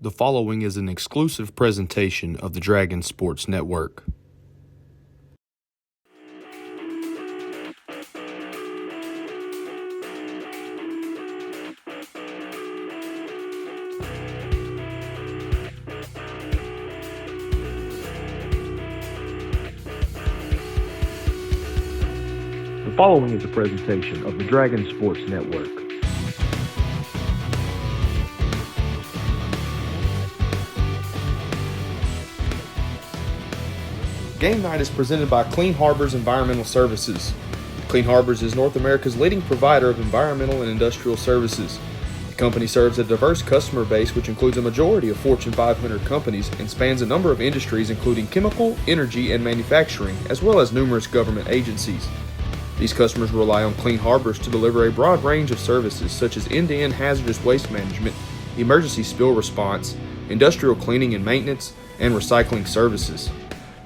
The following is an exclusive presentation of the Dragon Sports Network. The following is a presentation of the Dragon Sports Network. Game Night is presented by Clean Harbors Environmental Services. Clean Harbors is North America's leading provider of environmental and industrial services. The company serves a diverse customer base which includes a majority of Fortune 500 companies and spans a number of industries including chemical, energy, and manufacturing, as well as numerous government agencies. These customers rely on Clean Harbors to deliver a broad range of services such as end-to-end hazardous waste management, emergency spill response, industrial cleaning and maintenance, and recycling services.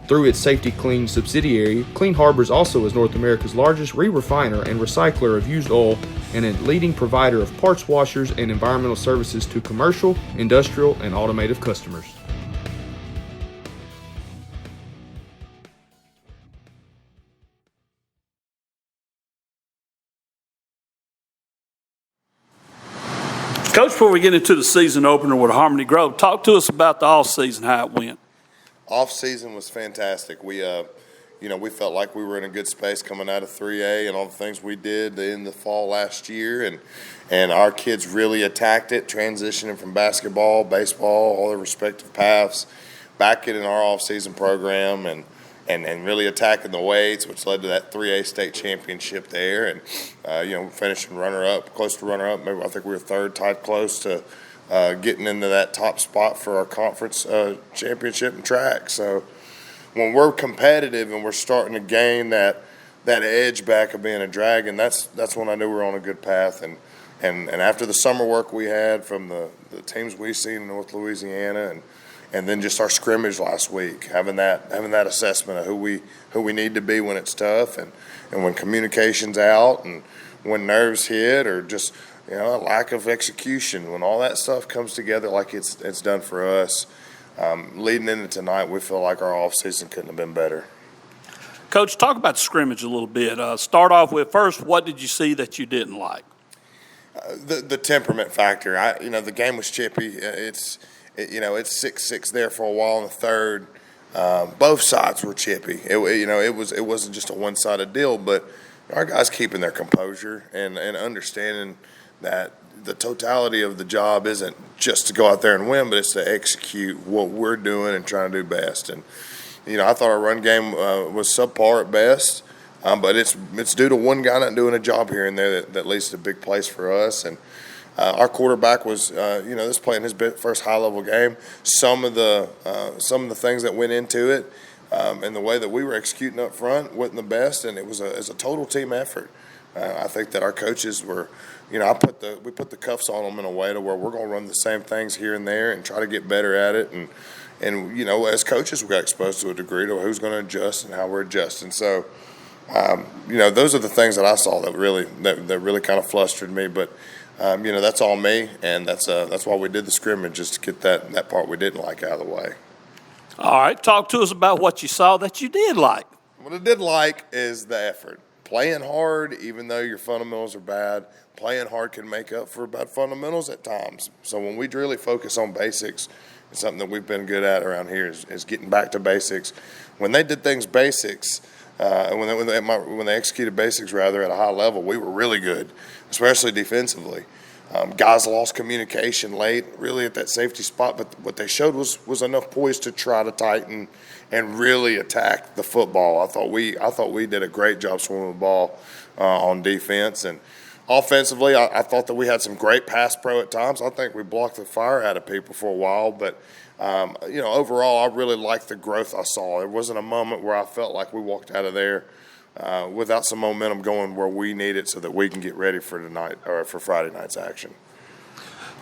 Through its Safety Clean subsidiary, Clean Harbors also is North America's largest re-refiner and recycler of used oil and a leading provider of parts washers and environmental services to commercial, industrial, and automotive customers. Coach, before we get into the season opener with Harmony Grove, talk to us about the off-season, how it went. Off-season was fantastic. We felt like we were in a good space coming out of 3A and all the things we did in the fall last year, and our kids really attacked it, transitioning from basketball, baseball, all their respective paths, back in our off-season program and really attacking the weights, which led to that 3A state championship there, and finishing runner-up, close to runner-up. Maybe I think we were third, tied close to getting into that top spot for our conference championship in track. So when we're competitive and we're starting to gain that edge back of being a Dragon, that's when I knew we were on a good path. And after the summer work we had from the teams we've seen in North Louisiana and then just our scrimmage last week, having that assessment of who we need to be when it's tough and when communication's out and when nerves hit or just a lack of execution, when all that stuff comes together like it's done for us, leading into tonight, we feel like our offseason couldn't have been better. Coach, talk about scrimmage a little bit. Start off with, first, what did you see that you didn't like? The temperament factor. The game was chippy. It's 6-6 there for a while in the third. Both sides were chippy. It wasn't just a one-sided deal, but our guys keeping their composure and understanding that the totality of the job isn't just to go out there and win, but it's to execute what we're doing and trying to do best. And I thought our run game was subpar at best, but it's due to one guy not doing a job here and there that leads to big plays for us. And our quarterback was, this playing his first high-level game. Some of the things that went into it and the way that we were executing up front wasn't the best, and it was a total team effort. I think that our coaches were, we put the cuffs on them in a way to where we're going to run the same things here and there and try to get better at it. And as coaches, we got exposed to a degree to who's going to adjust and how we're adjusting. So, those are the things that I saw that really kind of flustered me. But, that's all me, and that's why we did the scrimmage, just to get that part we didn't like out of the way. All right, talk to us about what you saw that you did like. What I did like is the effort. Playing hard, even though your fundamentals are bad, playing hard can make up for bad fundamentals at times. So when we really focus on basics, it's something that we've been good at around here is getting back to basics. When they did things basics, when they executed basics rather at a high level, we were really good, especially defensively. Guys lost communication late, really at that safety spot, but what they showed was enough poise to try to tighten and really attack the football. I thought we did a great job swimming the ball on defense, and offensively, I thought that we had some great pass pro at times. I think we blocked the fire out of people for a while, but overall, I really liked the growth I saw. There wasn't a moment where I felt like we walked out of there without some momentum going where we need it so that we can get ready for tonight or for Friday night's action.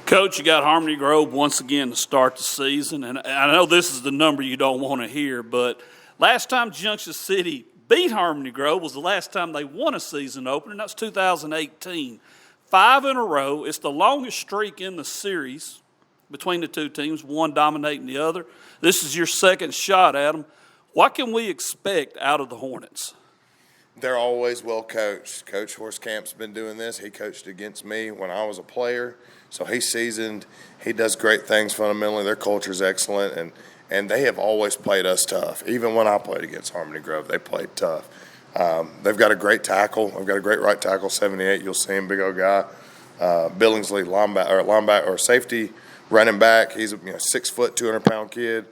Coach, you got Harmony Grove once again to start the season, and I know this is the number you don't want to hear, but last time Junction City beat Harmony Grove was the last time they won a season opener, and that's 2018. 5 in a row. It's the longest streak in the series between the two teams, one dominating the other. This is your second shot at them. What can we expect out of the Hornets? They're always well coached. Coach Horstkamp's been doing this. He coached against me when I was a player, so he's seasoned. He does great things fundamentally. Their culture's excellent, and they have always played us tough. Even when I played against Harmony Grove, they played tough. They've got a great tackle. They've got a great right tackle, 78. You'll see him, big old guy. Billingsley, linebacker or safety, running back. He's a 6 foot, 200-pound kid.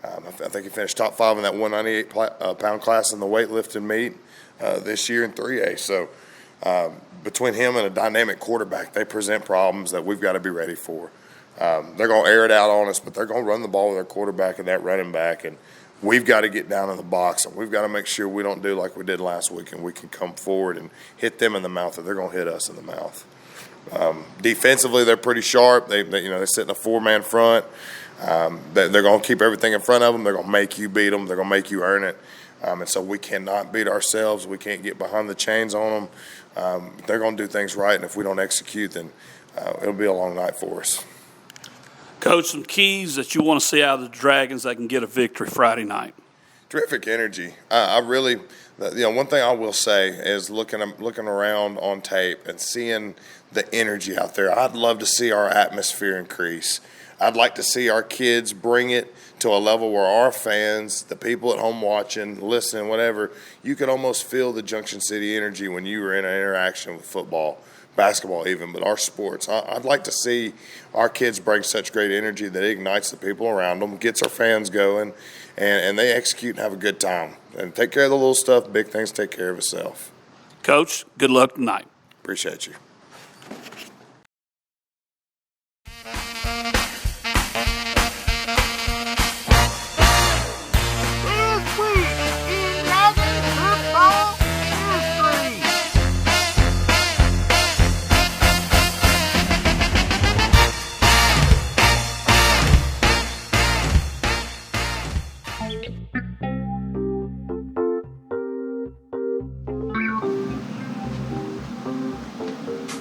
I think he finished top 5 in that 198-pound class in the weightlifting meet this year in 3A. So between him and a dynamic quarterback, they present problems that we've got to be ready for. They're going to air it out on us, but they're going to run the ball with their quarterback and that running back, and we've got to get down in the box, and we've got to make sure we don't do like we did last week, and we can come forward and hit them in the mouth, or they're going to hit us in the mouth. Defensively, they're pretty sharp. They sit in a 4-man front. They're going to keep everything in front of them. They're going to make you beat them. They're going to make you earn it. And so we cannot beat ourselves. We can't get behind the chains on them. They're going to do things right, and if we don't execute, then it'll be a long night for us. Coach, some keys that you want to see out of the Dragons that can get a victory Friday night. Terrific energy. I really, one thing I will say is looking around on tape and seeing the energy out there. I'd love to see our atmosphere increase. I'd like to see our kids bring it to a level where our fans, the people at home watching, listening, whatever, you could almost feel the Junction City energy when you were in an interaction with football, basketball even, but our sports. I'd like to see our kids bring such great energy that it ignites the people around them, gets our fans going, and they execute and have a good time. And take care of the little stuff, big things take care of itself. Coach, good luck tonight. Appreciate you.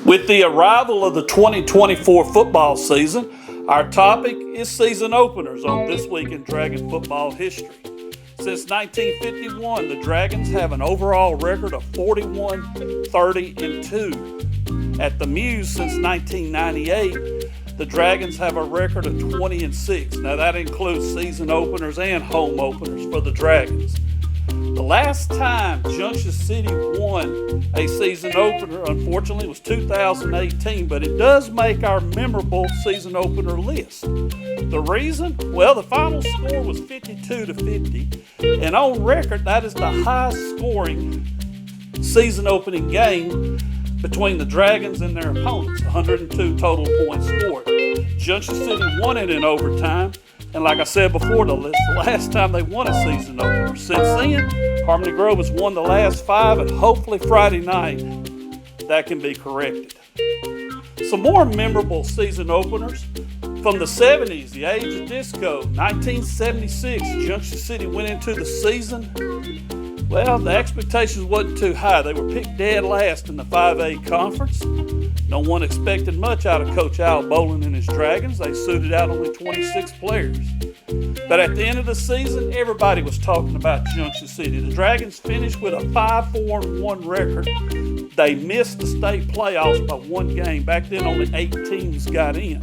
With the arrival of the 2024 football season, our topic is season openers on This Week in Dragon football history. Since 1951, the Dragons have an overall record of 41-30-2. At the Muse since 1998, the Dragons have a record of 20-6. Now that includes season openers and home openers for the Dragons. The last time Junction City won a season opener, unfortunately, was 2018, but it does make our memorable season opener list. The reason? Well, the final score was 52-50, and on record, that is the highest scoring season opening game between the Dragons and their opponents, 102 total points scored. Junction City won it in overtime. And like I said before, the last time they won a season opener. Since then, Harmony Grove has won the last 5, and hopefully Friday night that can be corrected. Some more memorable season openers from the 70s, the age of disco, 1976, Junction City went into the season. Well, the expectations wasn't too high. They were picked dead last in the 5A conference. No one expected much out of Coach Al Bolin and his Dragons. They suited out only 26 players. But at the end of the season, everybody was talking about Junction City. The Dragons finished with a 5-4-1 record. They missed the state playoffs by 1 game. Back then, only 8 teams got in.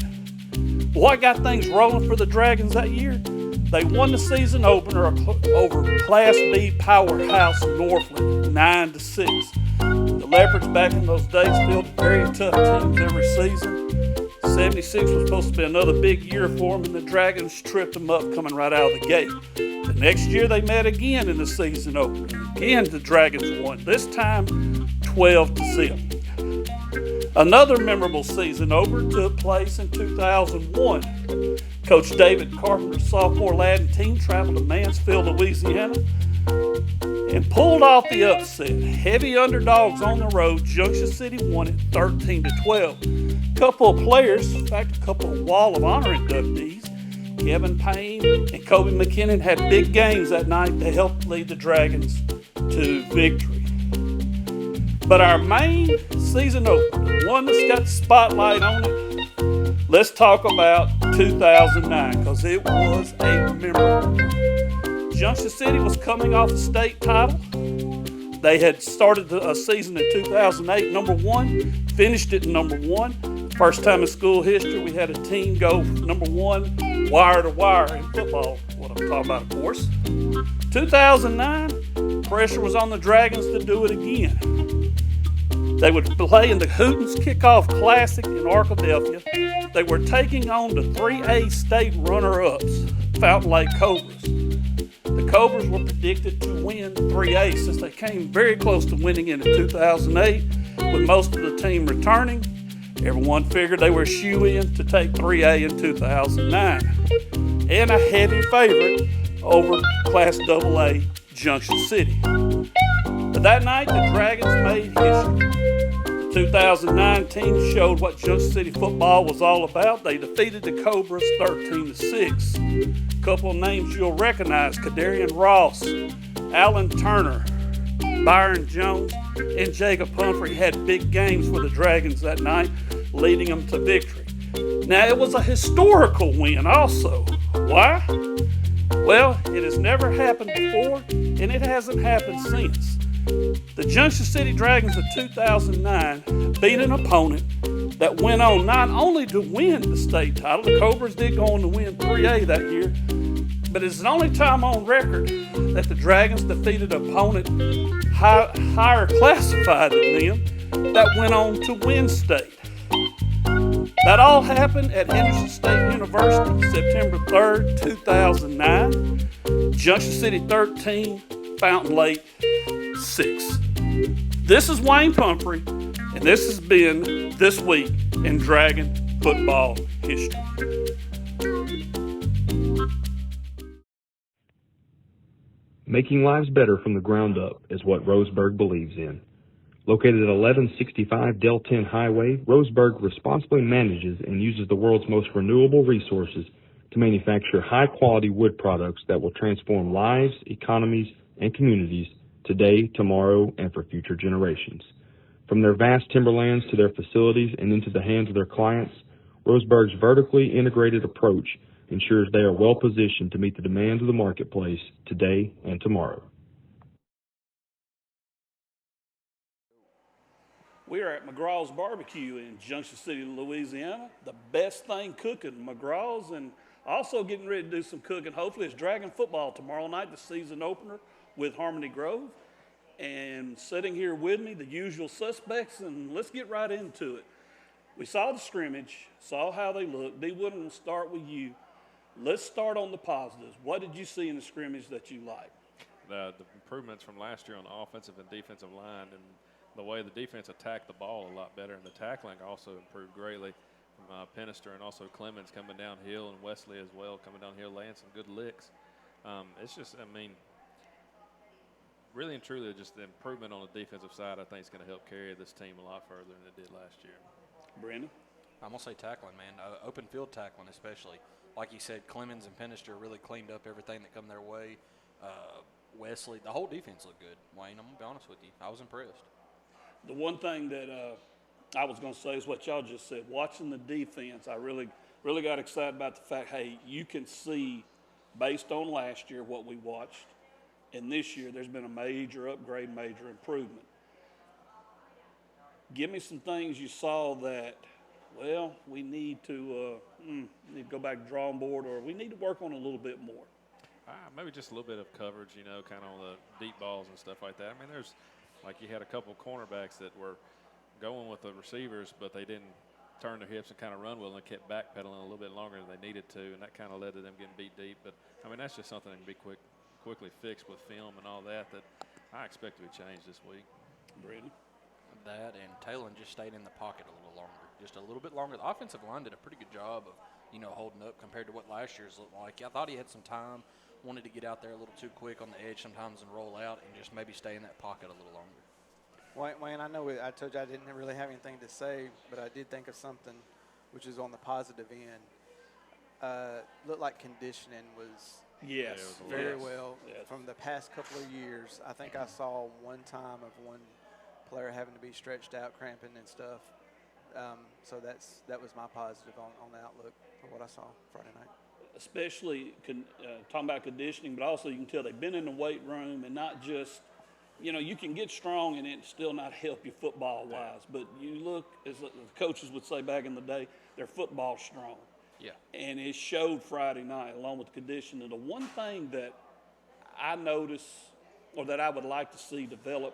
What got things rolling for the Dragons that year? They won the season opener over Class B powerhouse Northland, 9-6. The Leopards back in those days fielded very tough teams every season. 76 was supposed to be another big year for them, and the Dragons tripped them up coming right out of the gate. The next year they met again in the season opener. Again, the Dragons won, this time 12-0. Another memorable season opener took place in 2001. Coach David Carpenter's sophomore Latin team traveled to Mansfield, Louisiana, and pulled off the upset. Heavy underdogs on the road, Junction City won it 13-12. A couple of players, in fact, a couple of Wall of Honor inductees, Kevin Payne and Kobe McKinnon, had big games that night to help lead the Dragons to victory. But our main season opener, the one that's got the spotlight on it, let's talk about 2009 because it was a memorable one. Junction City was coming off a state title. They had started a season in 2008, number 1, finished it number 1. First time in school history we had a team go number 1, wire to wire in football, what I'm talking about, of course. 2009, pressure was on the Dragons to do it again. They would play in the Hootens Kickoff Classic in Arkadelphia. They were taking on the 3A state runner-ups, Fountain Lake Cobras. The Cobras were predicted to win 3A since they came very close to winning it in 2008. With most of the team returning, everyone figured they were a shoe-in to take 3A in 2009. And a heavy favorite over Class AA Junction City. But that night, the Dragons made history. The 2009 team showed what Junction City football was all about. They defeated the Cobras 13-6. A couple of names you'll recognize: Kadarian Ross, Alan Turner, Byron Jones, and Jacob Humphrey had big games for the Dragons that night, leading them to victory. Now, it was a historical win also. Why? Well, it has never happened before, and it hasn't happened since. The Junction City Dragons of 2009 beat an opponent that went on not only to win the state title, the Cobras did go on to win 3A that year, but it's the only time on record that the Dragons defeated an opponent higher classified than them that went on to win state. That all happened at Henderson State University, September 3rd, 2009. Junction City 13, Fountain Lake 6. This is Wayne Pumphrey, and this has been This Week in Dragon Football History. Making lives better from the ground up is what Roseburg believes in. Located at 1165 Del 10 Highway, Roseburg responsibly manages and uses the world's most renewable resources to manufacture high-quality wood products that will transform lives, economies, and communities today, tomorrow, and for future generations. From their vast timberlands to their facilities and into the hands of their clients, Roseburg's vertically integrated approach ensures they are well positioned to meet the demands of the marketplace today and tomorrow. We are at McGraw's Barbecue in Junction City, Louisiana. The best thing cooking, McGraw's, and also getting ready to do some cooking. Hopefully it's Dragon football tomorrow night, the season opener with Harmony Grove. And sitting here with me, the usual suspects, and let's get right into it. We saw the scrimmage, saw how they looked. D. Woodland, will start with you. Let's start on the positives. What did you see in the scrimmage that you liked? The improvements from last year on the offensive and defensive line, and the way the defense attacked the ball a lot better, and the tackling also improved greatly from Penister and also Clemens coming downhill, and Wesley as well coming downhill, laying some good licks. It's just, I mean, really and truly just the improvement on the defensive side I think is going to help carry this team a lot further than it did last year. Brandon? I'm going to say tackling, man. Open field tackling especially. Like you said, Clemens and Penister really cleaned up everything that come their way. Wesley, the whole defense looked good. Wayne, I'm going to be honest with you. I was impressed. The one thing that I was going to say is what y'all just said. Watching the defense, I really got excited about the fact, hey, you can see based on last year what we watched, and this year there's been a major upgrade, major improvement. Give me some things you saw that, well, we need to go back to drawing board, or we need to work on a little bit more. Maybe just a little bit of coverage, kind of on the deep balls and stuff like that. I mean, there's like you had a couple of cornerbacks that were going with the receivers, but they didn't turn their hips and kind of run well, and they kept backpedaling a little bit longer than they needed to, and that kind of led to them getting beat deep. But, I mean, that's just something that can be quickly fixed with film and all that I expect to be changed this week. Brady? That and Talon just stayed in the pocket a little longer, just a little bit longer. The offensive line did a pretty good job of, holding up compared to what last year's looked like. I thought he had some time, wanted to get out there a little too quick on the edge sometimes and roll out and just maybe stay in that pocket a little longer. Wayne, I know I told you I didn't really have anything to say, but I did think of something which is on the positive end. Looked like conditioning was very well. Yes. From the past couple of years, I think I saw one time of one player having to be stretched out, cramping and stuff. So that was my positive on the outlook for what I saw Friday night. Especially talking about conditioning, but also you can tell they've been in the weight room and not just, you can get strong and it still not help you football-wise. But you look, as the coaches would say back in the day, they're football strong. Yeah. And it showed Friday night along with the conditioning. The one thing that I notice or that I would like to see develop,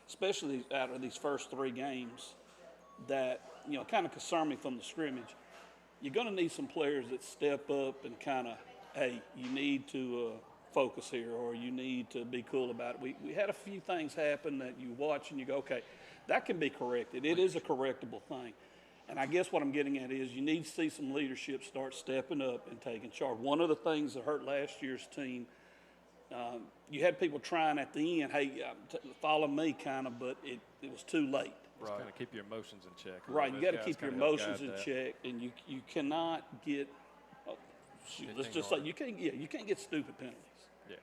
especially out of these first 3 games, that, kind of concern me from the scrimmage, you're going to need some players that step up and kind of, hey, you need to focus here or you need to be cool about it. We had a few things happen that you watch and you go, okay, that can be corrected. It is a correctable thing. And I guess what I'm getting at is you need to see some leadership start stepping up and taking charge. One of the things that hurt last year's team, you had people trying at the end, hey, follow me kind of, but it was too late. Just kind of keep your emotions in check. Right, you got to keep your emotions in check, and you cannot get. Let's just say you can't get stupid penalties. Yeah.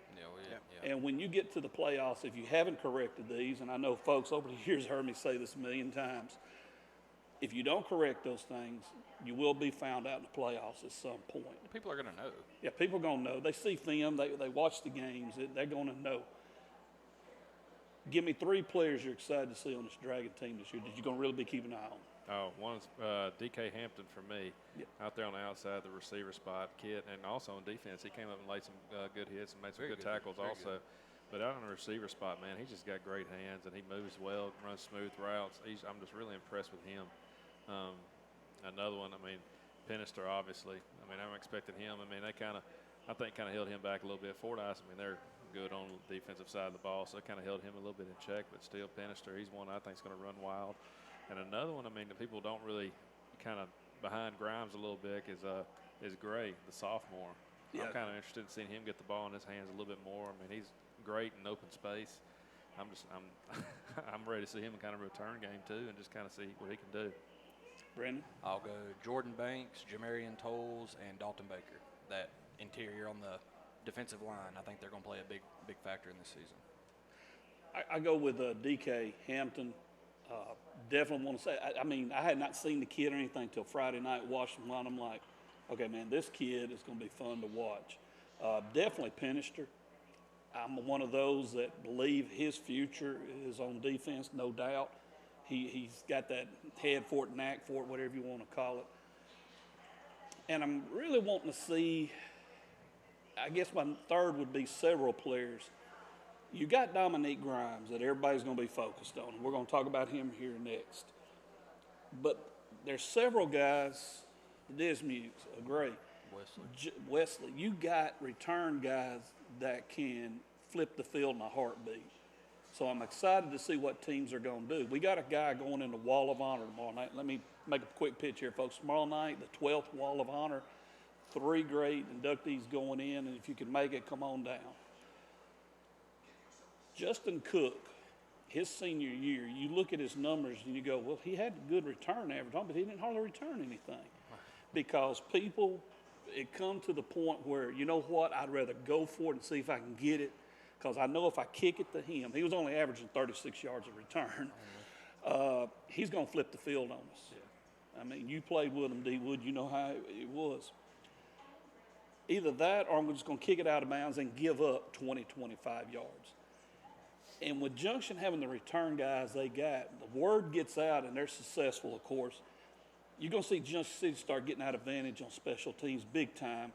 And when you get to the playoffs, if you haven't corrected these, and I know folks over the years heard me say this a million times, if you don't correct those things, you will be found out in the playoffs at some point. People are going to know. Yeah, people are going to know. They see film. They watch the games. They're going to know. Give me 3 players you're excited to see on this Dragon team this year that you're going to really be keeping an eye on. Oh, one's DK Hampton for me, out there on the outside, the receiver spot, kid, and also on defense. He came up and laid some good hits and made some good tackles also. But out on the receiver spot, man, he's just got great hands and he moves well, runs smooth routes. I'm just really impressed with him. Another one, Penister, obviously. I'm expecting him. They I think held him back a little bit. Fordyce, they're good on the defensive side of the ball, so it kind of held him a little bit in check. But still, Penister, he's one I think is going to run wild. And another one, the people don't really kind of behind Grimes a little bit is Gray, the sophomore. Yeah. I'm kind of interested in seeing him get the ball in his hands a little bit more. He's great in open space. I'm ready to see him in kind of a return game too, and just kind of see what he can do. Brandon? I'll go Jordan Banks, Jamarian Tolles, and Dalton Baker. That interior on the defensive line, I think they're going to play a big factor in this season. I go with DK Hampton. Definitely want to say, I had not seen the kid or anything until Friday night, watched him on. I'm like, okay, man, this kid is going to be fun to watch. Definitely Penister. I'm one of those that believe his future is on defense, no doubt. He's got that head for it, knack for it, whatever you want to call it. And I'm really wanting to see, I guess my third would be several players. You got Dominique Grimes that everybody's going to be focused on. We're going to talk about him here next. But there's several guys, Dismukes, Gray, Wesley. You got return guys that can flip the field in a heartbeat. So I'm excited to see what teams are going to do. We got a guy going in the Wall of Honor tomorrow night. Let me make a quick pitch here, folks. Tomorrow night, the 12th Wall of Honor, 3 great inductees going in, and if you can make it, come on down. Justin Cook, his senior year, you look at his numbers and you go, well, he had a good return average, but he didn't hardly return anything. Because it come to the point where, you know what, I'd rather go for it and see if I can get it. Because I know if I kick it to him, he was only averaging 36 yards of return. He's going to flip the field on us. Yeah. You played with him, D. Wood. You know how it was. Either that or I'm just going to kick it out of bounds and give up 20, 25 yards. And with Junction having the return guys they got, the word gets out and they're successful, of course. You're going to see Junction City start getting out advantage on special teams big time.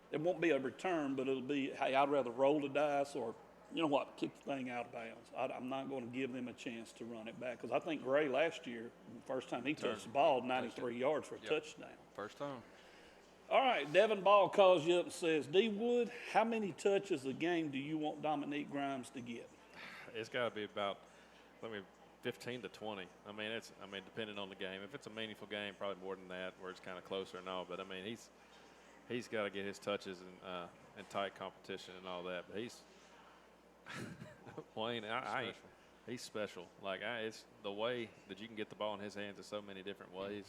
There won't be a return, but it'll be, hey, I'd rather roll the dice or, you know what, kick the thing out of bounds. I'm not going to give them a chance to run it back because I think Gray last year, first time he touched the ball, 93 yards for a touchdown. First time. All right, Devin Ball calls you up and says, D. Wood, how many touches a game do you want Dominique Grimes to get? It's got to be about 15 to 20. Depending on the game. If it's a meaningful game, probably more than that, where it's kind of closer and all. But he's got to get his touches in tight competition and all that. But he's Wayne. He's special. It's the way that you can get the ball in his hands in so many different ways.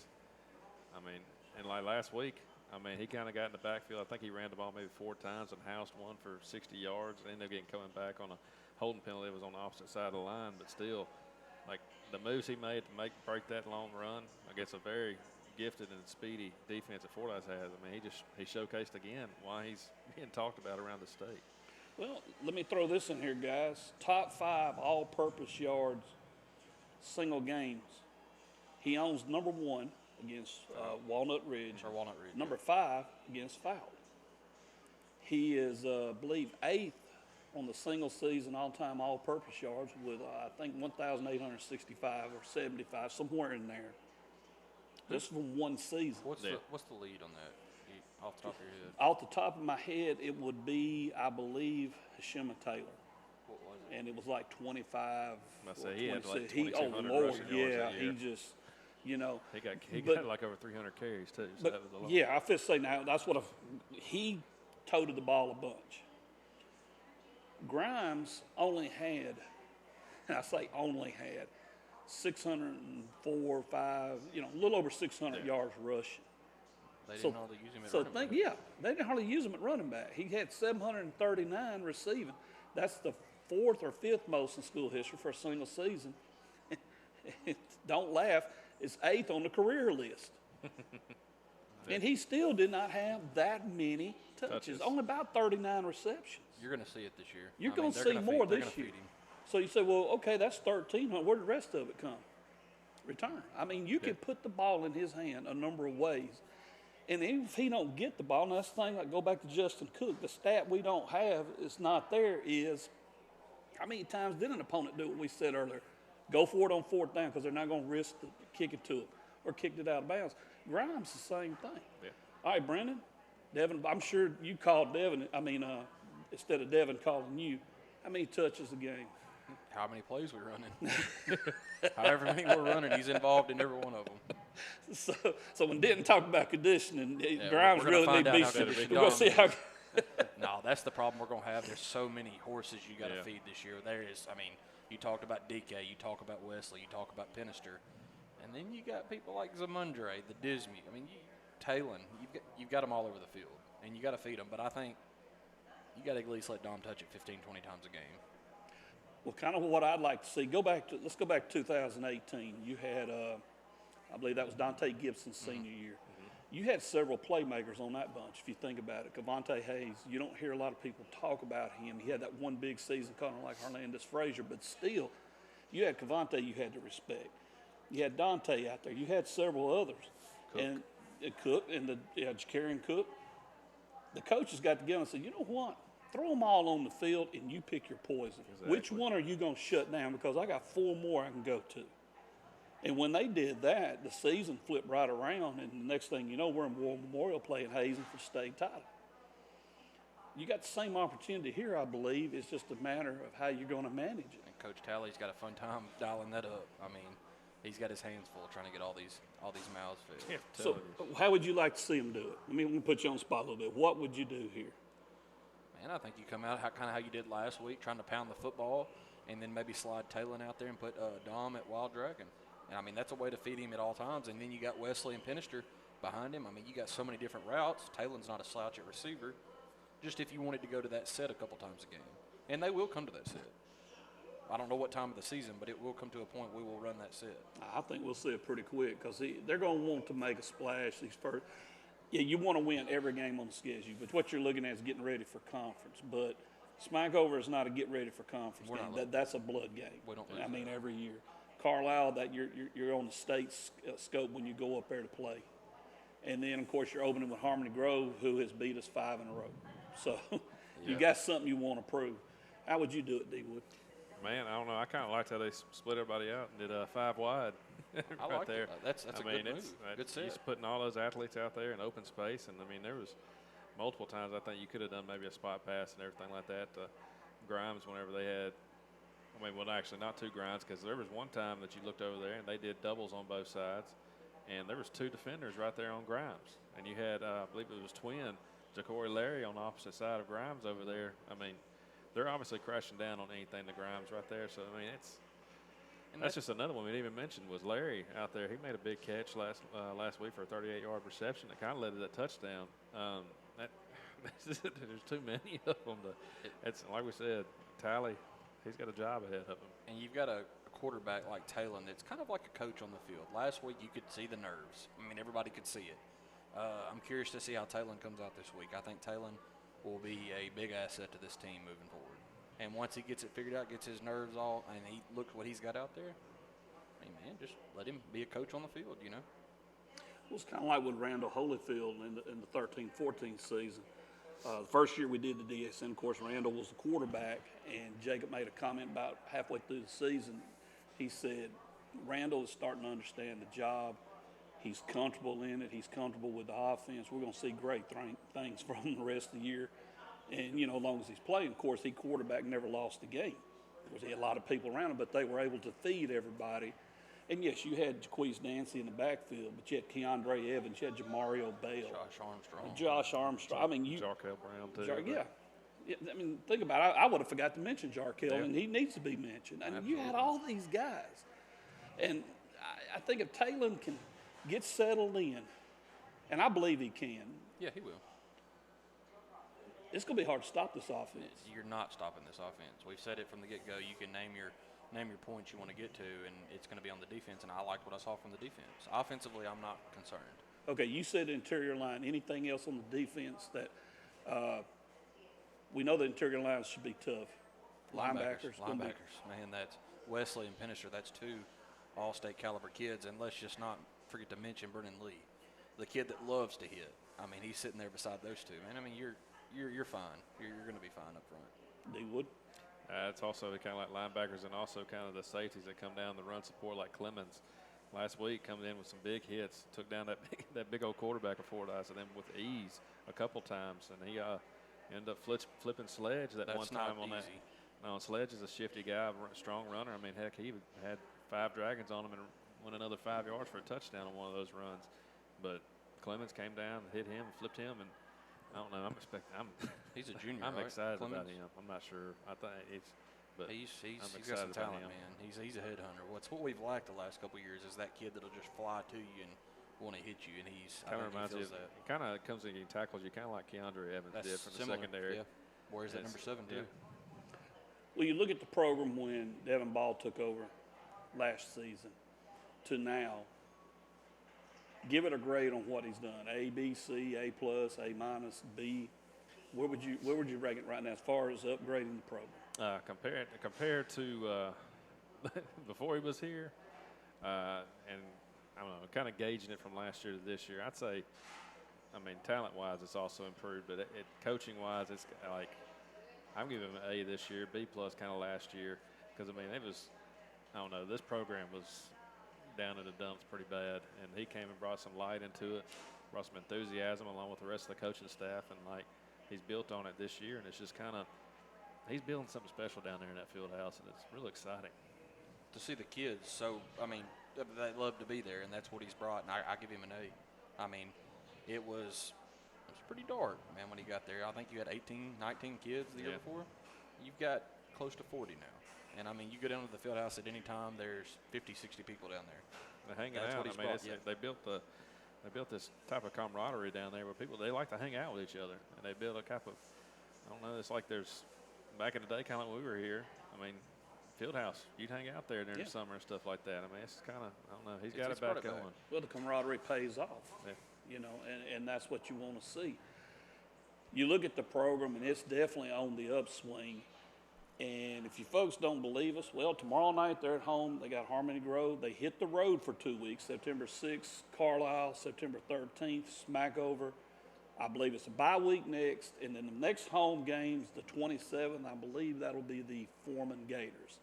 And like last week, he kind of got in the backfield. I think he ran the ball maybe 4 times and housed one for 60 yards. And ended up coming back on a holding penalty. It was on the opposite side of the line, but still, the moves he made to break that long run against a very gifted and speedy defense that Fordyce has. I mean, he showcased again why he's being talked about around the state. Well, let me throw this in here, guys. Top 5 all-purpose yards, single games. He owns number 1 against Walnut Ridge. Or Walnut Ridge. Number 5 against Fowler. He is, I believe, 8th on the single season all-time all-purpose yards with, I think, 1,865 or 75, somewhere in there. Just from one season. What's the lead on that? Off the top of your head. Off the top of my head, it would be, I believe, Hashima Taylor. What was it? And it was like 25. I say he had like 26. 2,200 Lord, rushing yards that year. he just, you know. He got like over 300 carries too. So But that was a lot. yeah, I feel say now that's what he toted the ball a bunch. Grimes only had, and I say only had, 604, 5, a little over 600 yards rushing. They didn't hardly use him at So running back. they didn't hardly use him at running back. He had 739 receiving. That's the 4th or 5th most in school history for a single season. Don't laugh. It's 8th on the career list. And he still did not have that many touches. Only about 39 receptions. You're going to see it this year. You're going to see more this year. So you say, well, okay, that's 1,300. Where did the rest of it come? Return. I mean, you can put the ball in his hand a number of ways. And even if he don't get the ball, and that's the thing, like go back to Justin Cook, the stat we don't have, it's not there, is how many times did an opponent do what we said earlier? Go for it on 4th down because they're not going to risk kicking to it or kicked it out of bounds. Grimes, the same thing. Yeah. All right, Brendan, Devin, I'm sure you called Devin, instead of Devin calling you, how many touches a game? How many plays we running? However many we're running, he's involved in every one of them. So when Denton talked about conditioning, Grimes we're really gonna need to find be. out how good We're going to see how. No, that's the problem we're going to have. There's so many horses you got to Yeah. feed this year. There is, you talked about DK, you talk about Wesley, you talk about Pinister, and then you got people like Zamundre, the Disney. Talon. You've got them all over the field, and you got to feed them. But I think you got to at least let Dom touch it 15, 20 times a game. Well, kind of what I'd like to see. Let's go back to 2018. You had, I believe that was Dante Gibson's senior year. You had several playmakers on that bunch, if you think about it. Cavante Hayes, you don't hear a lot of people talk about him. He had that one big season, kind of like Hernandez Frazier, but still, you had Cavante you had to respect. You had Dante out there. You had several others. And Cook and Jakarian Cook. The coaches got together and said, you know what? Throw them all on the field and you pick your poison. Exactly. Which one are you going to shut down? Because I got 4 more I can go to. And when they did that, the season flipped right around, and the next thing you know, we're in War Memorial playing Hazen for state title. You got the same opportunity here, I believe. It's just a matter of how you're going to manage it. And Coach Talley's got a fun time dialing that up. He's got his hands full trying to get all these mouths fixed. Yeah, So how would you like to see him do it? Let me put you on the spot a little bit. What would you do here? Man, I think you come out kind of how you did last week, trying to pound the football, and then maybe slide Talon out there and put Dom at Wild Dragon. And, that's a way to feed him at all times. And then you got Wesley and Pinister behind him. You got so many different routes. Talon's not a slouch at receiver. Just if you wanted to go to that set a couple times a game. And they will come to that set. I don't know what time of the season, but it will come to a point we will run that set. I think we'll see it pretty quick because they're going to want to make a splash these first. Yeah, you want to win every game on the schedule, but what you're looking at is getting ready for conference. But Smackover is not a get ready for conference game. That's a blood game. We don't lose that. Every year. Carlisle, that you're on the state scope when you go up there to play. And then, of course, you're opening with Harmony Grove, who has beat us 5 in a row. So you got something you want to prove. How would you do it, D-Wood? Man, I don't know. I kind of liked how they split everybody out and did 5 wide I right like there. That's a good move. Good set. He's putting all those athletes out there in open space. And, there was multiple times I think you could have done maybe a spot pass and everything like that to Grimes whenever they had – well, actually, not 2 Grimes, because there was one time that you looked over there and they did doubles on both sides, and there was 2 defenders right there on Grimes, and you had, I believe it was twin, Ja'Cory Larry on the opposite side of Grimes over there. They're obviously crashing down on anything to Grimes right there. So that's just another one we didn't even mention was Larry out there. He made a big catch last week for a 38-yard reception that kind of led to that touchdown. There's too many of them. It's like we said, Talley. He's got a job ahead of him. And you've got a quarterback like Talon that's kind of like a coach on the field. Last week you could see the nerves. I mean, everybody could see it. I'm curious to see how Talon comes out this week. I think Talon will be a big asset to this team moving forward. And once he gets it figured out, gets his nerves all, and he look what he's got out there, hey, man, just let him be a coach on the field, you know? Well, it's kind of like with Randall Holyfield in the 13-14 season. The first year we did the DSN, of course, Randall was the quarterback, and Jacob made a comment about halfway through the season. He said, Randall is starting to understand the job. He's comfortable in it. He's comfortable with the offense. We're going to see great things from him the rest of the year. And, you know, as long as he's playing, of course, he quarterback never lost a game. Of course, he had a lot of people around him, but they were able to feed everybody. And, yes, you had Jaquez Dancy in the backfield, but you had Keandre Evans, you had Jamario Bale. Josh Armstrong. I mean, Jarkel Brown, too. Yeah. I mean, think about it. I would have forgot to mention Jarkel, and he needs to be mentioned. And you had all these guys. And I think if Talon can get settled in, and I believe he can. Yeah, he will. It's going to be hard to stop this offense. You're not stopping this offense. We've said it from the get-go. You can name your points you want to get to, and it's going to be on the defense, and I liked what I saw from the defense. Offensively, I'm not concerned. Okay, you said interior line. Anything else on the defense that we know the interior lines should be tough? Linebackers, man, that's Wesley and Pinister. That's two all-state caliber kids, and let's just not forget to mention Brennan Lee, the kid that loves to hit. I mean, he's sitting there beside those two, man. I mean, you're fine. You're going to be fine up front. D-Wood. It's also kind of like linebackers and also kind of the safeties that come down the run support, like Clemens last week, coming in with some big hits, took down that big old quarterback of Fordyce, and then with ease a couple times, and he ended up flipping Sledge that one time on that. No, Sledge is a shifty guy, strong runner. I mean, heck, he had 5 dragons on him and went another 5 yards for a touchdown on one of those runs. But Clemens came down, hit him, and flipped him, and I don't know. He's a junior. I'm right? excited Clemens? about him. I'm not sure. I think but he's got some talent, man. He's a headhunter. What we've lacked the last couple of years is that kid that'll just fly to you and want to hit you, and kind of reminds you. It kind of comes in tackles. You kind of like Keandre Evans did from the secondary. Yeah. Where's that number 7 too? Well, you look at the program when Devin Ball took over last season to now. Give it a grade on what he's done. A, B, C, A+, A-, B. Where would you rank it right now as far as upgrading the program? Compared to before he was here, and I don't know, kind of gauging it from last year to this year, I'd say, I mean, talent-wise, it's also improved, but coaching-wise, it's like I'm giving him an A this year, B+ kind of last year, because I mean I don't know, this program was down in the dumps pretty bad, and he came and brought some light into it, brought some enthusiasm along with the rest of the coaching staff, and like he's built on it this year, and it's just kind of he's building something special down there in that field house, and it's really exciting to see the kids. So I mean, they love to be there, and that's what he's brought, and I give him an A. I mean, it was pretty dark, man, when he got there. I think you had 18, 19 kids the year before. You've got close to 40 now. And, I mean, you go down to the field house at any time, there's 50, 60 people down there. They're hanging out. I mean, they built this type of camaraderie down there where they like to hang out with each other. And they build a type of, I don't know, it's like there's, back in the day, kind of like when we were here, I mean, field house, you'd hang out there during the summer and stuff like that. I mean, it's kind of, I don't know, he's got it back going. Well, the camaraderie pays off. Yeah. You know, and that's what you want to see. You look at the program, and it's definitely on the upswing. And if you folks don't believe us, well, tomorrow night they're at home. They got Harmony Grove. They hit the road for 2 weeks, September 6th, Carlisle, September 13th, Smackover. I believe it's a bye week next. And then the next home game's the 27th. I believe that'll be the Foreman Gators.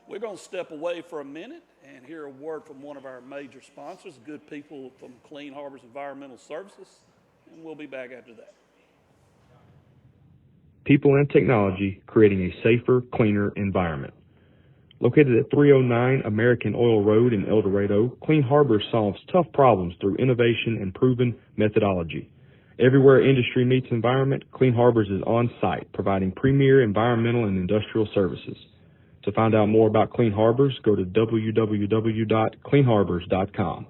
We're going to step away for a minute and hear a word from one of our major sponsors, good people from Clean Harbors Environmental Services, and we'll be back after that. People and technology creating a safer, cleaner environment. Located at 309 American Oil Road in El Dorado, Clean Harbors solves tough problems through innovation and proven methodology. Everywhere industry meets environment, Clean Harbors is on site, providing premier environmental and industrial services. To find out more about Clean Harbors, go to www.cleanharbors.com.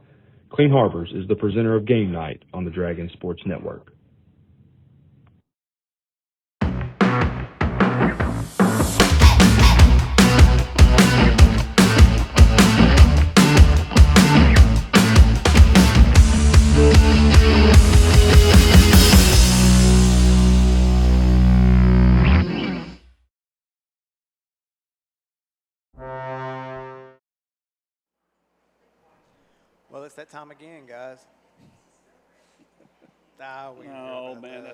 Clean Harbors is the presenter of Game Night on the Dragon Sports Network. it's that time again, guys. We Oh, man.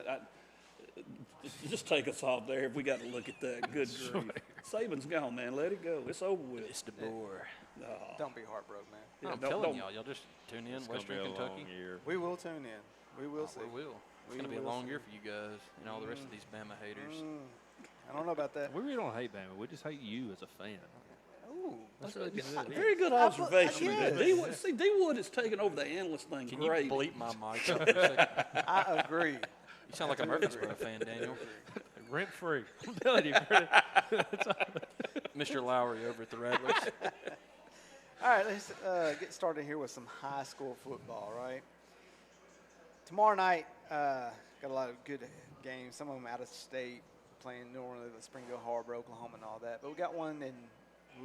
Just take us off there if we got to look at that. Good grief. Saban's gone, man. Let it go. It's over with. It's the boy. Don't be heartbroken, man. Yeah, I'm don't- telling don't- y'all, y'all just tune in, It's going to be Western a Kentucky. long year. We will tune in. We will see. We will. It's We going to be a will long see. year for you guys and all the rest of these Bama haters. I don't know about that. We really don't hate Bama. We just hate you as a fan. Ooh. That's really good. Very good observation. yes. D-Wood, see, D-Wood has taken over the analyst thing. Can Great. you bleep my mic up for a second? I agree. You sound like a Murfreesboro fan, Daniel. Rent free. I'm telling you. Mr. Lowry over at the Rattlers. All right, let's get started here with some high school football, right? Tomorrow night, got a lot of good games, some of them out of state, playing New Orleans, Springfield Harbor, Oklahoma, and all that. But we got one in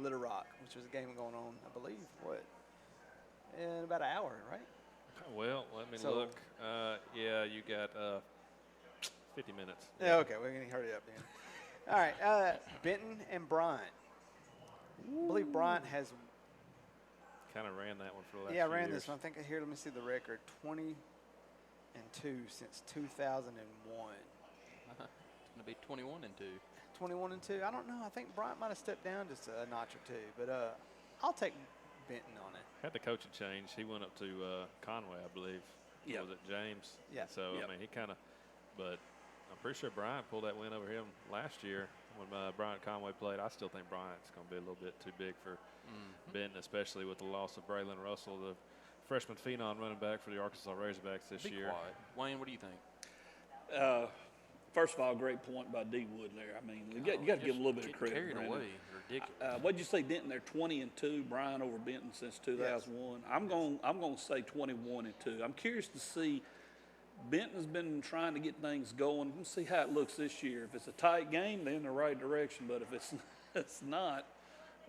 Little Rock, which was a game going on, I believe, in about an hour, right? Well, let me So- look. Yeah, you got 50 minutes. Yeah, okay, we're going to hurry up then. All right, Benton and Bryant. I believe Bryant has, Kind of ran that one for the last I few ran years. this one. I think here, let me see the record, 20-2 since 2001. It's going to be 21-2. 21-2. I don't know. I think Bryant might have stepped down just a notch or two, but I'll take Benton on it. Had the coaching change. He went up to Conway, I believe. Yep. Was it James? Yeah. So, Yep. I mean, he kind of, but I'm pretty sure Bryant pulled that win over him last year when Bryant Conway played. I still think Bryant's going to be a little bit too big for Benton, especially with the loss of Braylon Russell, the freshman phenom running back for the Arkansas Razorbacks this Be year. quiet. Wayne, what do you think? First of all, great point by D-Wood there. I mean, you got to give him a little bit of Getting credit. carried Brandon. away. Ridiculous. What'd you say, Denton? They're 20-2. Bryant over Benton since 2001. I'm going to say 21-2. I'm curious to see. Benton's been trying to get things going. Let's see how it looks this year. If it's a tight game, they're in the right direction. But if it's not,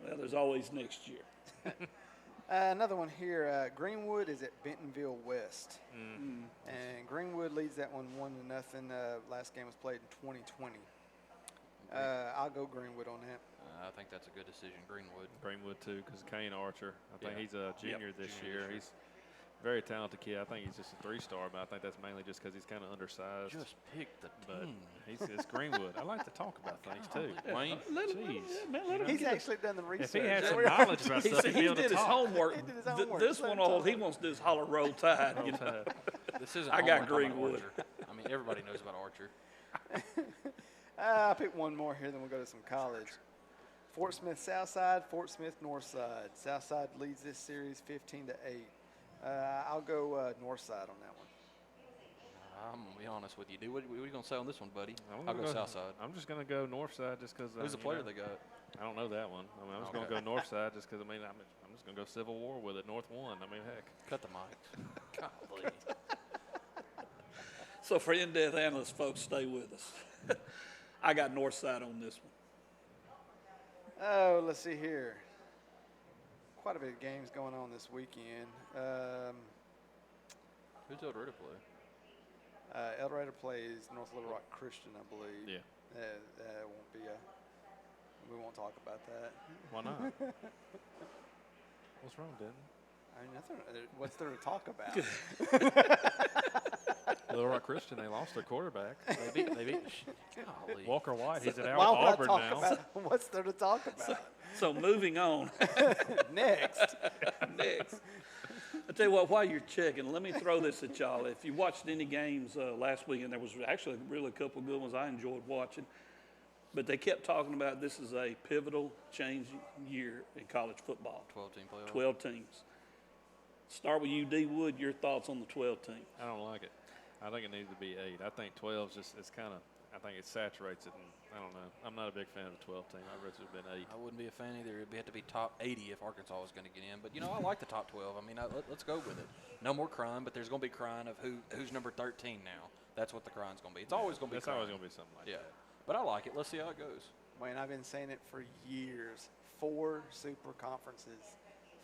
well, there's always next year. Another one here. Greenwood is at Bentonville West, and Greenwood leads that one 1-0. Last game was played in 2020. I'll go Greenwood on that. I think that's a good decision, Greenwood. Greenwood, too, because Kane Archer, I think Yeah. he's a junior this Junior year. this year. He's a very talented kid. I think he's just a 3-star, but I think that's mainly just because he's kind of undersized. Just pick the But team. it's Greenwood. I like to talk about things, too. Wayne, Jeez. He's actually done the research. If he had some He knowledge about He, stuff, he'd be he able to did his talk. homework. He did his homework. This Let one, him all talk. he wants to do is holler roll tide. You know? Roll Tide. this isn't I got homework on Greenwood. Archer. I mean, everybody knows about Archer. I'll pick one more here, then we'll go to some college. Fort Smith Southside, Fort Smith Northside. Southside leads this series 15-8. I'll go Northside on that one. I'm going to be honest with you. Dude, what are you going to say on this one, buddy? I'm I'll gonna go Southside. I'm just going to go Northside just because. Who's the player they got? I don't know that one. I mean, I'm just going to Okay. go Northside just because, I mean, I'm just going to go Civil War with it. North won. I mean, heck. Cut the mic. Golly. So for in-depth analysts, folks, stay with us. I got Northside on this one. Oh, let's see here. Quite a bit of games going on this weekend. Who's El Dorado play? El Dorado plays North Little Rock Christian, I believe. Yeah. Won't be we won't talk about that. Why not? What's wrong, Denton? I mean, nothing, what's there to talk about? Little Rock Christian, they lost their quarterback. They beat golly. Walker White, he's at Why would I Auburn talk now. about what's there to talk about? So moving on. Next. Next. I tell you what, while you're checking, let me throw this at y'all. If you watched any games last weekend, there was actually really a couple of good ones I enjoyed watching. But they kept talking about this is a pivotal change year in college football. 12-team playoff. 12 teams. Start with you, D. Wood. Your thoughts on the 12 team? I don't like it. I think it needs to be 8. I think 12 is just, it's kind of, I think it saturates it. And I don't know. I'm not a big fan of the 12 team. I'd rather it have been 8. I wouldn't be a fan either. It'd have to be top 80 if Arkansas was going to get in. But, you know, I like the top 12. I mean, let's go with it. No more crying, but there's going to be crying of who's number 13 now. That's what the crying's going to be. It's always going to be That's always going to be something like Yeah. that. But I like it. Let's see how it goes. Wayne, I've been saying it for years. 4 super conferences.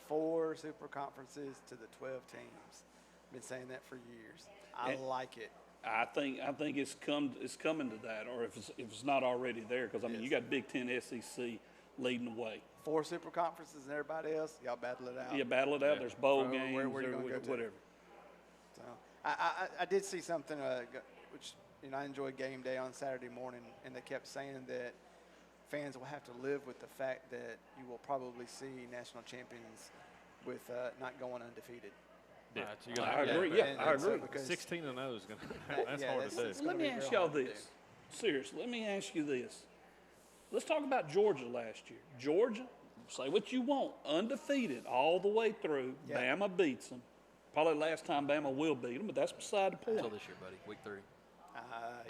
4 super conferences to the 12 teams. Been saying that for years. I like it. I think it's coming to that, or if it's not already there, because I mean Yes. you got Big Ten, SEC leading the way. 4 super conferences and everybody else, y'all battle it out. You battle it out. Yeah. There's bowl Where games you or gonna go to? whatever. So I did see something which I enjoyed game day on Saturday morning, and they kept saying that fans will have to live with the fact that you will probably see national champions with not going undefeated. Yeah, That's- you're gonna I have to agree. do Yeah, that. I agree. because 16-0 is gonna. That's yeah, hard to that's- do. Let me be ask real y'all hard to this. Seriously, let me ask you this. Let's talk about Georgia last year. Georgia, say what you want, undefeated all the way through. Yeah. Bama beats them. Probably the last time Bama will beat them, but that's beside the point. Until this year, buddy. Week 3.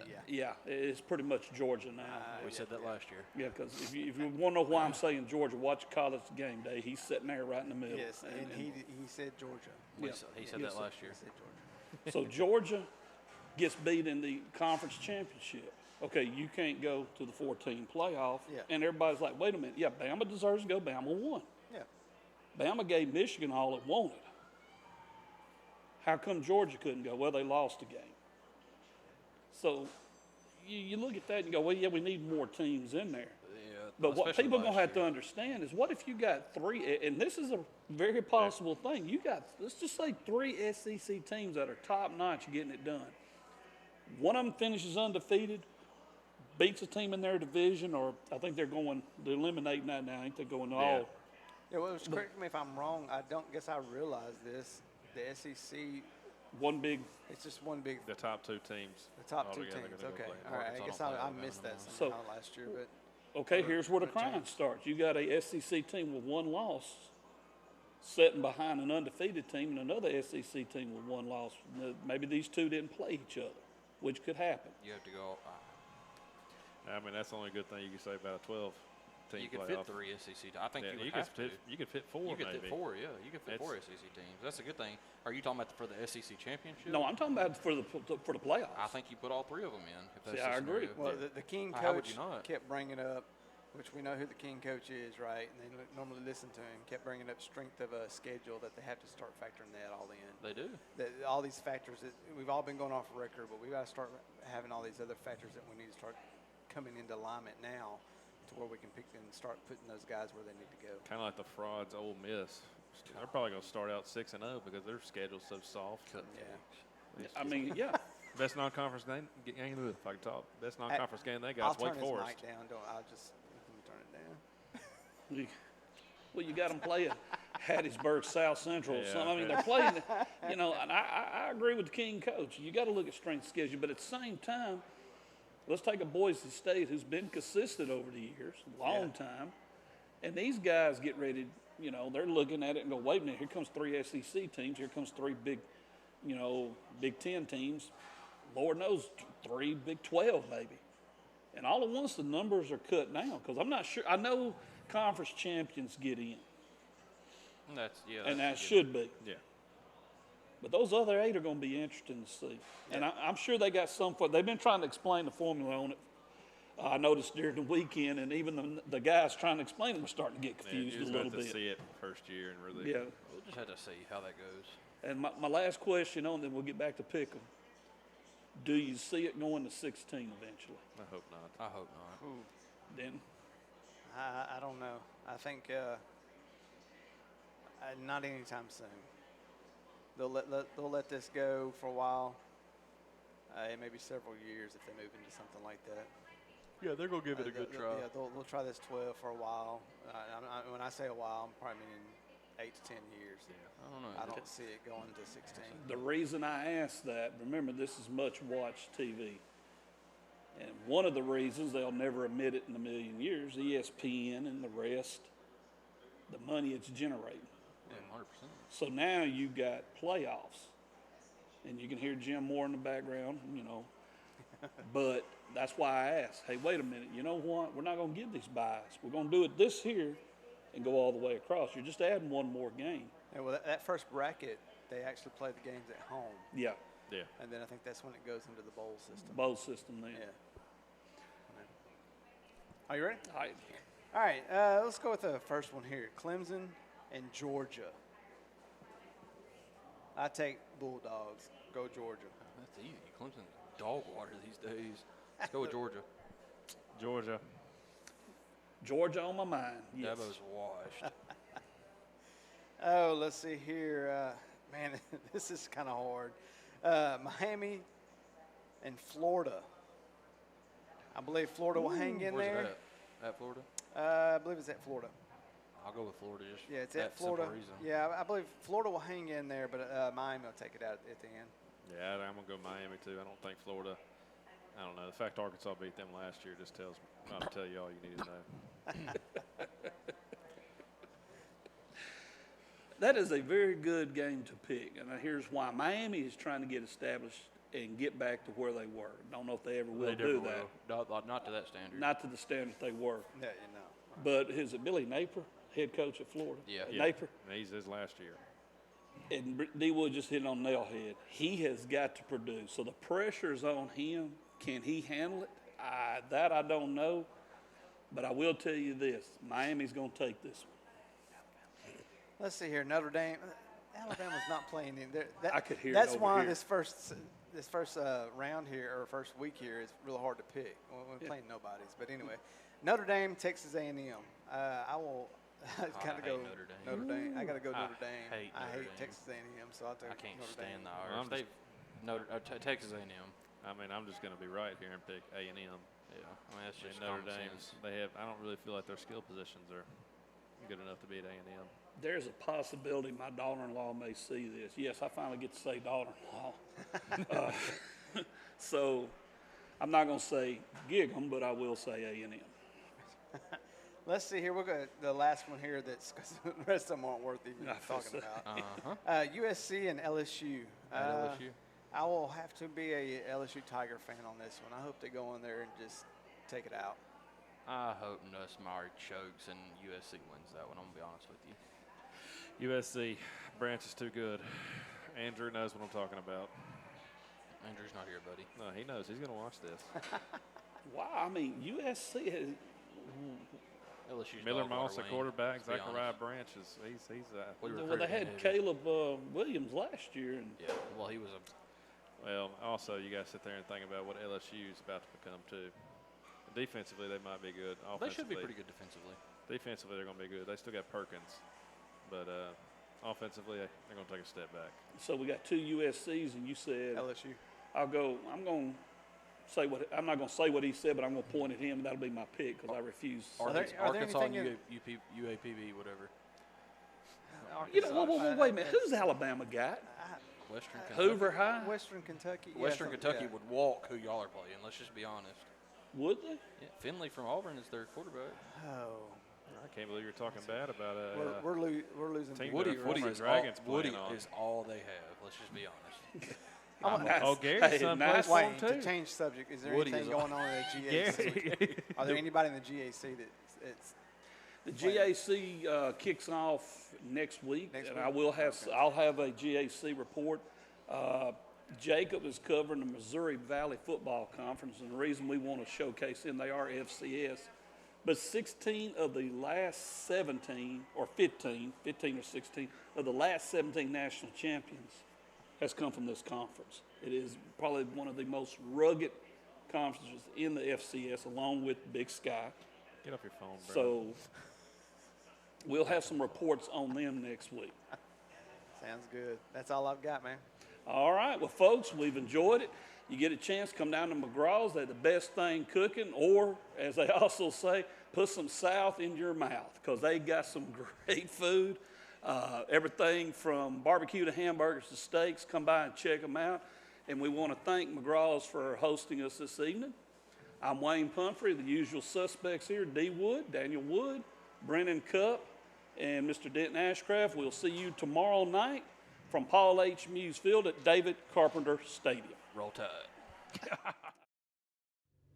Yeah. Yeah, it's pretty much Georgia now. We said that last year. Yeah, because if you want to know why I'm saying Georgia, watch college game day. He's sitting there right in the middle. Yes, and he said Georgia. We Yeah. said- He said Yes, that last year. He said Georgia. So Georgia gets beat in the conference championship. Okay, you can't go to the 14 playoff. Yeah. And everybody's like, wait a minute. Yeah, Bama deserves to go. Bama won. Yeah. Bama gave Michigan all it wanted. How come Georgia couldn't go? Well, they lost a game. So you look at that and you go, well, yeah, we need more teams in there. Yeah, But what especially people are going to last have to year. understand is what if you got 3, and this is a very possible thing. You got, let's just say 3 SEC teams that are top notch getting it done. One of them finishes undefeated, beats a team in their division, or I think they're eliminating that now. I think they're going all. Yeah, well, correct me if I'm wrong. I don't guess I realize this. The SEC, One big, it's just one big, The top 2 teams. the top 2 altogether teams. gonna go Okay, play. all right. I Arkansas guess don't play I Alabama missed that no more. somehow last year, but okay, here's where the What crime change? starts. You got a SEC team with 1 loss sitting behind an undefeated team and another SEC team with 1 loss. Maybe these two didn't play each other, which could happen. You have to go. I mean, that's the only good thing you can say about a 12-team You could playoff. fit 3 SEC. I think Yeah, you would could have fit. to. You could fit 4. You could maybe. fit 4, yeah. You could fit 4 That's- SEC teams. That's a good thing. Are you talking about for the SEC championship? No, I'm talking about for the playoffs. I think you put all 3 of them in. If that's See, the I agree. scenario. well, the King How would coach you not? kept bringing up, which we know who the King coach is, right? And they normally listen to him. Kept bringing up strength of a schedule that they have to start factoring that all in. They do. That all these factors that we've all been going off record, but we got to start having all these other factors that we need to start coming into alignment now, to where we can pick and start putting those guys where they need to go. Kind of like the frauds, Ole Miss. They're probably going to start out 6-0 because their schedule's so soft. Yeah. I mean, yeah. Best non-conference game if I can talk. Best Hey, non-conference game they I'll got is turn Wake his Forest. mic down. I'll just let me turn it down. Well, you got them playing Hattiesburg South Central or Yeah, something. I mean, yeah. they're playing, and I agree with the King coach. You got to look at strength of schedule, but at the same time, let's take a Boise State who's been consistent over the years, long time, and these guys get ready. They're looking at it and go, wait a minute, here comes 3 SEC teams, here comes 3 big, Big Ten teams. Lord knows 3 Big 12 maybe, and all at once the numbers are cut down because I'm not sure. I know conference champions get in. And that's And that that's a good- should be. Yeah. But those other 8 are going to be interesting to see. And I'm sure they got some. They've been trying to explain the formula on it. I noticed during the weekend, and even the guys trying to explain it were starting to get Yeah, confused you a just little got to bit. see it first year and really. Yeah. We'll just have to see how that goes. And my last question on, then we'll get back to pick 'em. Do you see it going to 16 eventually? I hope not. I hope not. Then I don't know. I think not anytime soon. They'll let this go for a while. Maybe several years if they move into something like that. Yeah, they're gonna give it a good try. Yeah, they'll try this 12 for a while. When I say a while, I'm probably meaning 8 to 10 years. I don't know. I don't see it going to 16. the reason I asked that, remember, this is much watched TV. And one of the reasons they'll never admit it in a million years, ESPN and the rest, the money it's generating. Yeah, 100%. So now you got playoffs, and you can hear Jim Moore in the background, But that's why I asked, hey, wait a minute, you know what? We're not going to give these buys. We're going to do it this here and go all the way across. You're just adding one more game. Yeah, well, that first bracket, they actually play the games at home. Yeah, Yeah. And then I think that's when it goes into the bowl system. bowl system then. Yeah. Are you ready? All right. All right, let's go with the first one here. Clemson and Georgia. I take Bulldogs. Go Georgia. That's easy. Clemson's dog water these days. Let's go with Georgia. Georgia. Georgia on my mind. Yes. Dabo's washed. Oh, let's see here. Man, this is kind of hard. Miami and Florida. I believe Florida will hang in Where's there. it at Florida? I believe it's at Florida. I'll go with Florida. Just Yeah, it's that at Florida. simple reason. Yeah, I believe Florida will hang in there, but Miami will take it out at the end. Yeah, I'm going to go Miami, too. I don't think Florida – I don't know. The fact Arkansas beat them last year just tells me not to tell you all you need to know. That is a very good game to pick, and here's why. Miami is trying to get established and get back to where they were. Don't know if they ever will They do never that. will. Not to that standard. Not to the standard they were. Yeah, you know. But is it Billy Napier, head coach at Florida? Yeah. Napier. And he's his last year. And D. Wood just hit on nail head. He has got to produce. So the pressure's on him. Can he handle it? That I don't know. But I will tell you this. Miami's going to take this one. Let's see here. Notre Dame. Alabama's not playing in there. I could hear it That's over why here. this first round here, or first week here, is real hard to pick. We're playing nobodies. But anyway, Notre Dame, Texas A&M. I will kind of hate go Notre Dame. Notre Dame. I got to go Notre Dame. hate I Notre hate Dame. Texas A&M, so I'll take I can't Notre stand Dame. the I'm Irish. just- Texas A&M. I mean, I'm just going to be right here and pick A&M. Yeah, I mean that's just Notre common Dame's, sense. I don't really feel like their skill positions are good enough to beat A&M. There's a possibility my daughter-in-law may see this. Yes, I finally get to say daughter-in-law. So I'm not going to say gig 'em, but I will say A&M. Let's see here. We'll go the last one here. That's because the rest of them aren't worth even I feel talking so. about. USC and LSU. At LSU. I will have to be a LSU Tiger fan on this one. I hope they go in there and just take it out. I hope Nussmeier chokes and USC wins that one. I'm gonna be honest with you. USC, Branch is too good. Andrew knows what I'm talking about. Andrew's not here, buddy. No, he knows. He's going to watch this. Wow, I mean, USC has LSU's Miller dog water Moss, the lane, quarterback. let's be Zachariah honest. Branch is he's We well, they recruited had him heavy. Caleb Williams last year, and Yeah, well, he was a. well. Also, you guys sit there and think about what LSU is about to become too. Defensively, they might be good. They should be Offensively, pretty good defensively. Defensively, they're going to be good. They still got Perkins, but offensively, they're going to take a step back. so we got two USCs, and you said LSU. I'm going to say what I'm not going to say what he said, but I'm going to point at him, and that'll be my pick because I refuse. Are there Arkansas and anything UAPB, whatever. You know, wait a minute. Who's Alabama got? Western Kentucky. Hoover High? Western Kentucky. Yeah, Western something- Kentucky yeah. would walk who y'all are playing. Let's just be honest. Would they? Yeah, Finley from Auburn is their quarterback. Oh, I can't believe you're talking bad about we're losing. team people. that Woody former is Dragons Woody playing on. is all they have. Let's just be honest. Oh, Gary's Hey, son nice plays for Wayne, him to too. change subject, is there Woody anything is all- going on in the GAC? Gary. Are there anybody in the GAC that's The GAC kicks off next week, Next and week? I will have I'll have a GAC report. Jacob is covering the Missouri Valley Football Conference, and the reason we want to showcase them, they are FCS. But 16 of the last 17, or 15 or 16 of the last 17 national champions has come from this conference. It is probably one of the most rugged conferences in the FCS, along with Big Sky. Get off your phone, bro. So we'll have some reports on them next week. sounds good? That's all I've got, man. All right, well, folks, we've enjoyed it. You get a chance, come down to McGraw's. They're the best thing cooking, or as they also say, put some South in your mouth because they got some great food. Everything from barbecue to hamburgers to steaks. Come by and check them out. And we want to thank McGraw's for hosting us this evening. I'm Wayne Pumphrey, the usual suspects here, D. Wood, Daniel Wood, Brennan Cupp, and Mr. Denton Ashcraft. We'll see you tomorrow night from Paul H. Muse Field at David Carpenter Stadium. Roll Tide.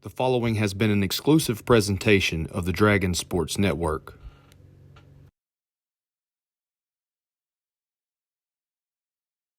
The following has been an exclusive presentation of the Dragon Sports Network.